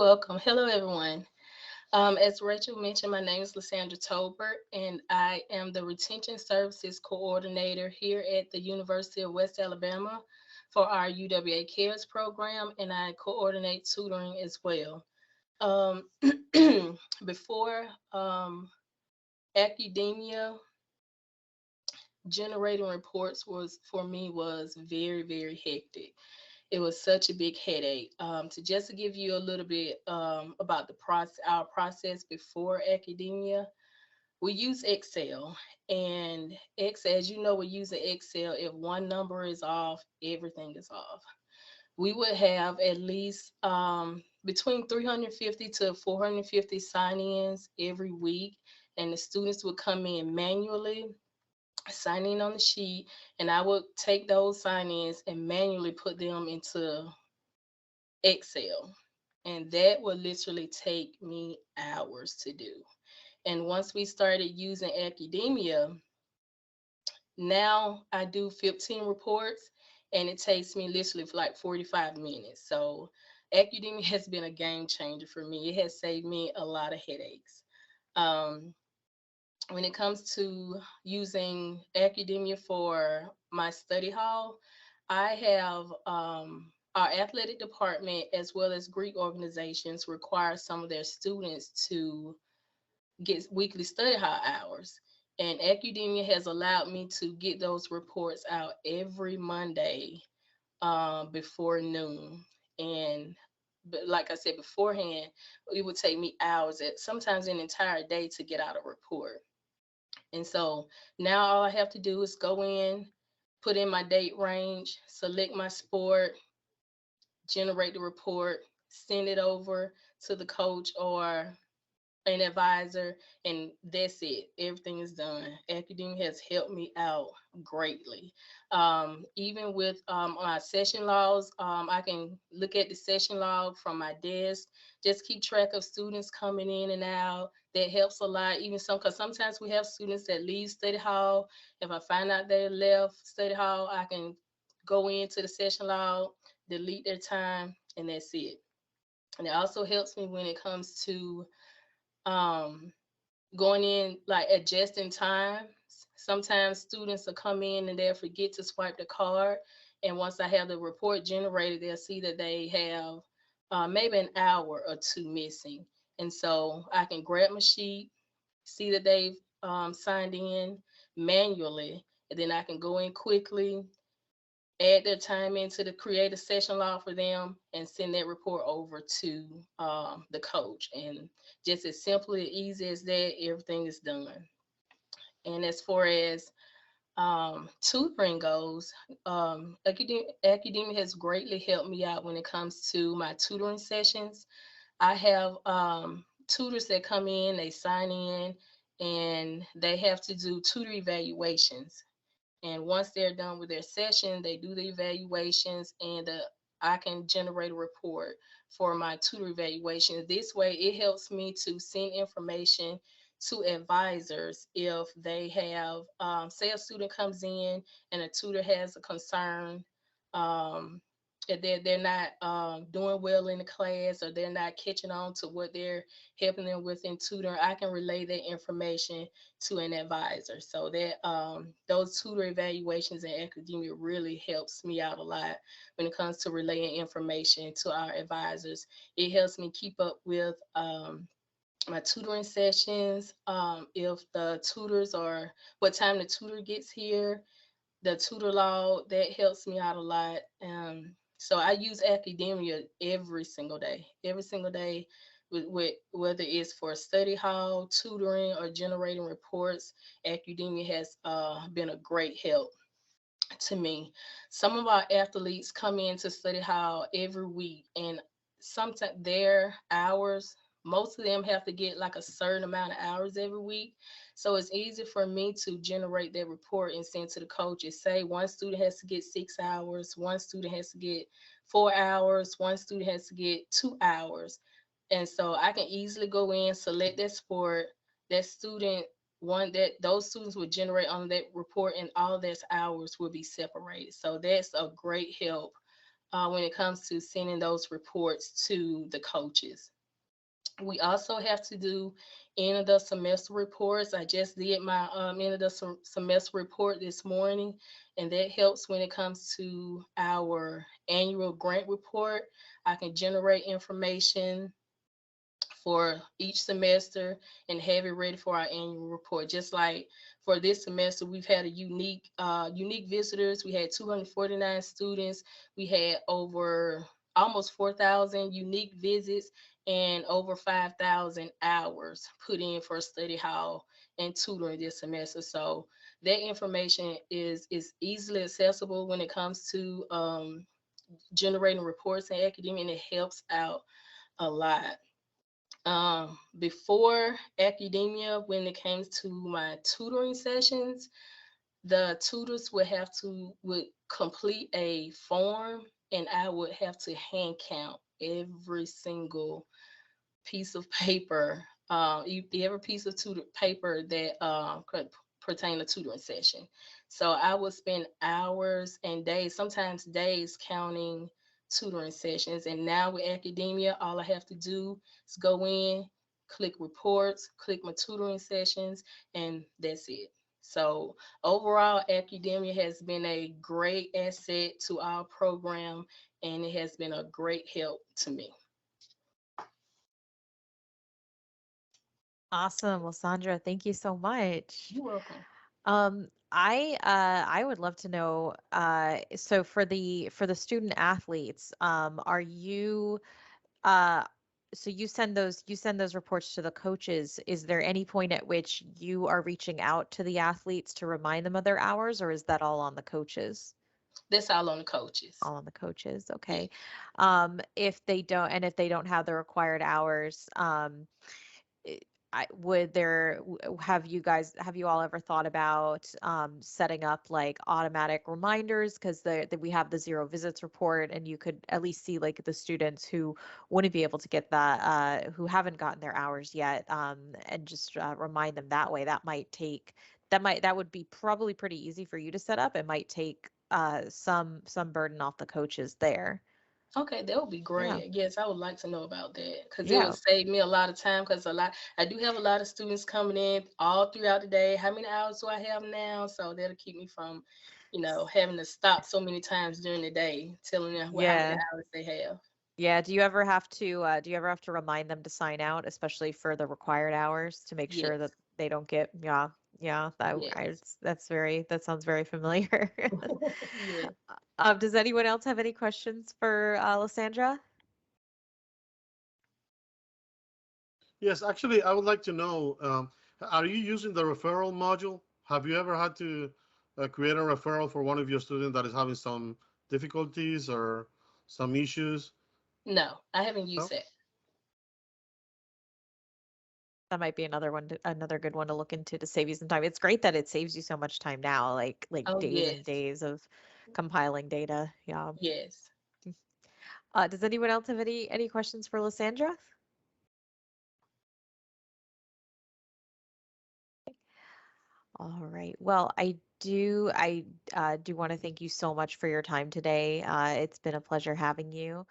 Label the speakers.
Speaker 1: welcome. Hello, everyone. As Rachel mentioned, my name is Lasandra Tolbert, and I am the Retention Services Coordinator here at the University of West Alabama for our UWA Cares program, and I coordinate tutoring as well. Um, before academia, generating reports was for me was very hectic. It was such a big headache. To just give you a little bit about the process, our process before academia, we use Excel, and Excel, as you know, we're using Excel. If one number is off, everything is off. We would have at least between 350 to 450 sign-ins every week, and the students would come in manually sign in on the sheet, and I would take those sign-ins and manually put them into Excel. And that would literally take me hours to do. And once we started using Accudemia, now I do 15 reports and it takes me literally for like 45 minutes. So Accudemia has been a game changer for me. It has saved me a lot of headaches. Um, when it comes to using academia for my study hall, I have our athletic department as well as Greek organizations require some of their students to get weekly study hall hours. And academia has allowed me to get those reports out every Monday before noon. And but like I said beforehand, it would take me hours, sometimes an entire day to get out a report. And so now all I have to do is go in, put in my date range, select my sport, generate the report, send it over to the coach or an advisor, and that's it. Everything is done. Academia has helped me out greatly. Even with my session logs, I can look at the session log from my desk, just keep track of students coming in and out. That helps a lot. Even some, because sometimes we have students that leave study hall. If I find out they left study hall, I can go into the session log, delete their time, and that's it. And it also helps me when it comes to um, going in like adjusting times. Sometimes students will come in and they'll forget to swipe the card. And once I have the report generated, they'll see that they have maybe an hour or two missing. And so I can grab my sheet, see that they've signed in manually, and then I can go in quickly, add their time into the create a session log for them and send that report over to the coach. And just as simple and easy as that, everything is done. And as far as tutoring goes, academia has greatly helped me out when it comes to my tutoring sessions. I have tutors that come in, they sign in, and they have to do tutor evaluations. And once they're done with their session, they do the evaluations, and I can generate a report for my tutor evaluation. This way, it helps me to send information to advisors if they have, say, a student comes in and a tutor has a concern. If they're not doing well in the class, or they're not catching on to what they're helping them with in tutoring, I can relay that information to an advisor. So that those tutor evaluations in academia really helps me out a lot when it comes to relaying information to our advisors. It helps me keep up with my tutoring sessions. If the tutors or what time the tutor gets here, the tutor log, that helps me out a lot. So I use academia every single day, with whether it's for study hall, tutoring, or generating reports. Academia has been a great help to me. Some of our athletes come into study hall every week, and sometimes their hours, most of them have to get like a certain amount of hours every week. So it's easy for me to generate that report and send to the coaches. Say one student has to get 6 hours, one student has to get 4 hours, one student has to get 2 hours. And so I can easily go in, select that sport, that student, one that those students would generate on that report, and all their hours will be separated. So that's a great help when it comes to sending those reports to the coaches. We also have to do end of the semester reports. I just did my end of the semester report this morning, and that helps when it comes to our annual grant report. I can generate information for each semester and have it ready for our annual report. Just like for this semester, we've had a unique visitors. We had 249 students. We had over almost 4,000 unique visits and over 5,000 hours put in for study hall and tutoring this semester. So that information is easily accessible when it comes to generating reports in academia, and it helps out a lot. Before academia, when it came to my tutoring sessions, the tutors would complete a form, and I would have to hand count every single piece of paper, every piece of tutor paper that could pertain to tutoring session. So I would spend hours and days, sometimes days, counting tutoring sessions. And now with academia, all I have to do is go in, click reports, click my tutoring sessions, and that's it. So overall, academia has been a great asset to our program, and it has been a great help to me.
Speaker 2: Awesome, Lysandra. Thank you so much.
Speaker 1: You're welcome.
Speaker 2: I would love to know, so for the student athletes, are you uh so you send those reports to the coaches. Is there any point at which you are reaching out to the athletes to remind them of their hours, or is that all on the coaches?
Speaker 1: That's all on the coaches.
Speaker 2: All on the coaches,
Speaker 1: Yeah.
Speaker 2: okay. If they don't, and if they don't have the required hours, eh, would there have you all ever thought about setting up like automatic reminders, because we have the zero visits report, and you could at least see like the students who wouldn't be able to get that, who haven't gotten their hours yet, and just remind them that way. That would be probably pretty easy for you to set up. It might take some burden off the coaches there.
Speaker 1: Okay, that would be
Speaker 2: Yeah,
Speaker 1: great. Yes, I would like to know about that because it
Speaker 2: yeah.
Speaker 1: would save me a lot of time. Because I do have a lot of students coming in all throughout the day. How many hours do I have now? So that'll keep me from, having to stop so many times during the day, telling them how many
Speaker 2: Yeah.
Speaker 1: hours they have.
Speaker 2: Yeah, do you ever have to remind them to sign out, especially for the required hours, to make sure that
Speaker 1: Yes,
Speaker 2: they don't get, yeah, yeah,
Speaker 1: yes,
Speaker 2: that sounds very familiar.
Speaker 1: yes.
Speaker 2: Does anyone else have any questions for Lysandra?
Speaker 3: Yes, actually, I would like to know, are you using the referral module? Have you ever had to create a referral for one of your students that is having some difficulties or some issues?
Speaker 1: No, I haven't used
Speaker 3: No?
Speaker 1: that.
Speaker 2: That might be another good one to look into to save you some time. It's great that it saves you so much time now, like
Speaker 1: Oh,
Speaker 2: days and
Speaker 1: yes,
Speaker 2: days of compiling data. Yeah.
Speaker 1: yes.
Speaker 2: Does anyone else have any questions for Lysandra? All right. Well, I do want to thank you so much for your time today. It's been a pleasure having you.